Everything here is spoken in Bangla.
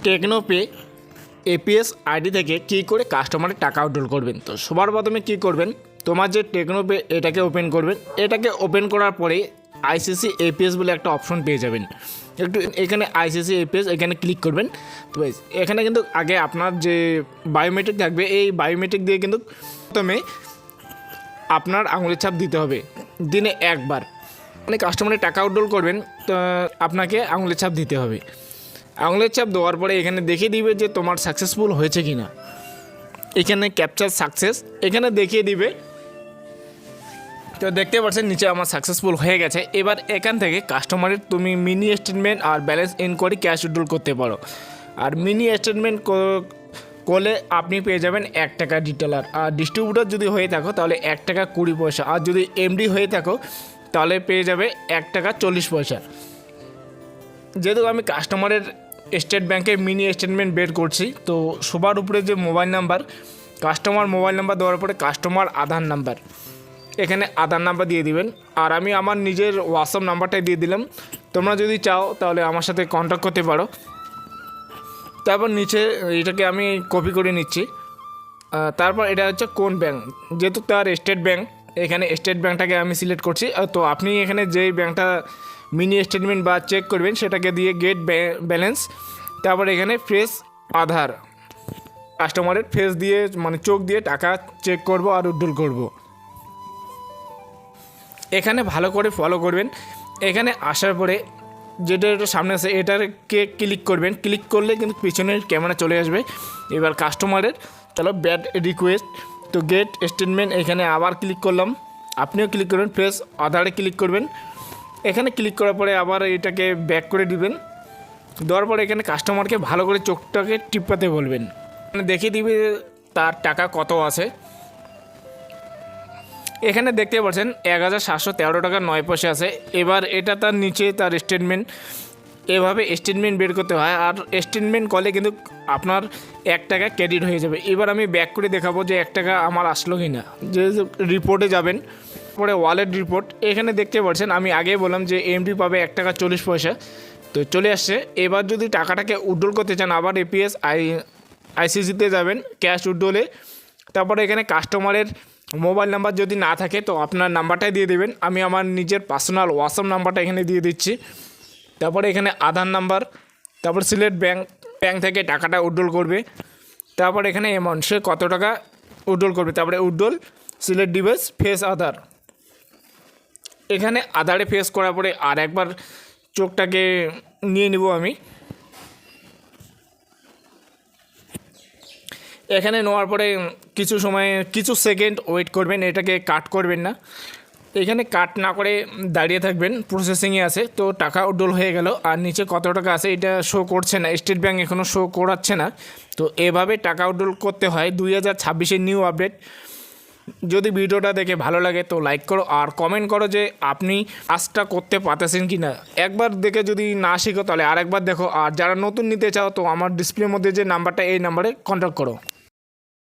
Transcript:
টেকনোপে এপিএস আইডি থেকে কী করে কাস্টমারের টাকা উইথড্র করবেন। তো সবার প্রথমে কী করবেন, তোমার যে টেকনোপে এটাকে ওপেন করবেন। এটাকে ওপেন করার পরে আইসিসি এপিএস বলে একটা অপশন পেয়ে যাবেন। একটু এখানে আইসিসি এপিএস এখানে ক্লিক করবেন। তো এখানে কিন্তু আগে আপনার যে বায়োমেট্রিক থাকবে, এই বায়োমেট্রিক দিয়ে কিন্তু প্রথমে আপনার আঙুলের ছাপ দিতে হবে দিনে একবার। মানে কাস্টমারের টাকা উইথড্র করবেন তো আপনাকে আঙুলের ছাপ দিতে হবে। আঙুলের ছাপ দেওয়ার পরে এখানে দেখিয়ে দিবে যে তোমার সাকসেসফুল হয়েছে কি না। এখানে ক্যাপচার সাকসেস এখানে দেখিয়ে দিবে। তো দেখতে পাচ্ছেন নিচে আমার সাকসেসফুল হয়ে গেছে। এবার এখান থেকে কাস্টমারের তুমি মিনি স্টেটমেন্ট আর ব্যালেন্স ইনকোয়ারি ক্যাশ উইথড্র করতে পারো। আর মিনি স্টেটমেন্ট করলে আপনি পেয়ে যাবেন 1 টাকা ডিটেলার। আর ডিস্ট্রিবিউটর যদি হয়ে থাকো তাহলে 1 টাকা 20 পয়সা। আর যদি এমডি হয়ে থাকো তাহলে পেয়ে যাবে 1 টাকা 40 পয়সা। যেহেতু আমি কাস্টমারের স্টেট ব্যাংকের মিনি স্টেটমেন্ট বের করছি, তো সবার উপরে যে mobile number, customer mobile number দেওয়ার পরে কাস্টমার আধার নাম্বার, এখানে আধার নাম্বার দিয়ে দিবেন। আর আমি আমার নিজের হোয়াটসঅ্যাপ নাম্বারটাই দিয়ে দিলাম। তোমরা যদি চাও তাহলে আমার সাথে কন্ট্যাক্ট করতে পারো। তারপর নিচে এটাকে আমি কপি করে নিচ্ছি। তারপর এটা হচ্ছে কোন ব্যাংক, যেহেতু তার স্টেট ব্যাংক, এখানে স্টেট ব্যাংকটাকে আমি সিলেক্ট করছি। তো আপনি এখানে যেই ব্যাংকটা মিনি স্টেটমেন্ট বা চেক করবেন সেটাকে দিয়ে গেট ব্যালেন্স, তারপর এখানে ফেস আধার, কাস্টমারের ফেস দিয়ে মানে চোখ দিয়ে টাকা চেক করব আর উইথড্র করব। এখানে ভালো করে ফলো করবেন। এখানে আসার পরে যেটা সামনে আছে এটাকে ক্লিক করবেন। ক্লিক করলে কিন্তু পিছনের ক্যামেরা চলে আসবে। এবার কাস্টমারের চলো ব্যাড রিকোয়েস্ট, তো গেট স্টেটমেন্ট এখানে আবার ক্লিক করলাম। আপনিও ক্লিক করবেন, ফেস আধারে ক্লিক করবেন। এখানে ক্লিক করার পরে আবার এটাকে ব্যাক করে দিবেন। দেওয়ার পরে এখানে কাস্টমারকে ভালো করে চোখটাকে টিপাতে বলবেন, মানে দেখিয়ে দিবে তার টাকা কত আছে। এখানে দেখতে পাচ্ছেন 1713 টাকা 9 পয়সা আছে। এবার এটা তার নিচে তার স্টেটমেন্ট, এভাবে স্টেটমেন্ট বের করতে হয়। আর স্টেটমেন্ট করলে কিন্তু আপনার 1 টাকা ক্রেডিট হয়ে যাবে। এবার আমি ব্যাক করে দেখাবো যে 1 টাকা আমার আসলো কি না। যে রিপোর্টে যাবেন, পরে ওয়ালেট রিপোর্ট, এখানে দেখতে পাচ্ছেন আমি আগেই বললাম যে এমডি পাবে 1 টাকা 40 পয়সা, তো চলে আসছে। এবার যদি টাকাটাকে উইথড্র করতে চান আবার এপিএস আইসিসিতে যাবেন ক্যাশ উইথড্রলে। তারপরে এখানে কাস্টমারের মোবাইল নাম্বার যদি না থাকে তো আপনার নাম্বারটাই দিয়ে দেবেন। আমি আমার নিজের পার্সোনাল হোয়াটসঅ্যাপ নাম্বারটা এখানে দিয়ে দিচ্ছি। তারপরে এখানে আধার নাম্বার, তারপর সিলেক্ট ব্যাংক থেকে টাকাটা উইথড্র করবে। তারপর এখানে অ্যামাউন্ট, সে কত টাকা উইথড্র করবে। তারপরে উইথড্র সিলেক্ট ডিভাইস ফেস আধার, এখানে আধারে ফেস করার পরে আর একবার চোখটাকে নিয়ে নিব আমি। এখানে নেওয়ার পরে কিছু সময় কিছু সেকেন্ড ওয়েট করবেন, এটাকে কাট করবেন না। এখানে কাট না করে দাঁড়িয়ে থাকবেন, প্রসেসিংয়ে আছে। তো টাকা উইথড্র হয়ে গেল। আর নিচে কত টাকা আছে এটা শো করছে না, স্টেট ব্যাংক এখনও শো করাচ্ছে না। তো এভাবে টাকা উইথড্র করতে হয় 2026-এর নিউ আপডেট। যদি ভিডিওটা দেখে ভালো লাগে তো লাইক করো আর কমেন্ট করো যে আপনি কাজটা করতে পারতেছেন কি না। একবার দেখে যদি না শিখো তাহলে আরেকবার দেখো। আর যারা নতুন নিতে চাও তো আমার ডিসপ্লের মধ্যে যে নাম্বারটা, এই নাম্বারে কন্ট্যাক্ট করো।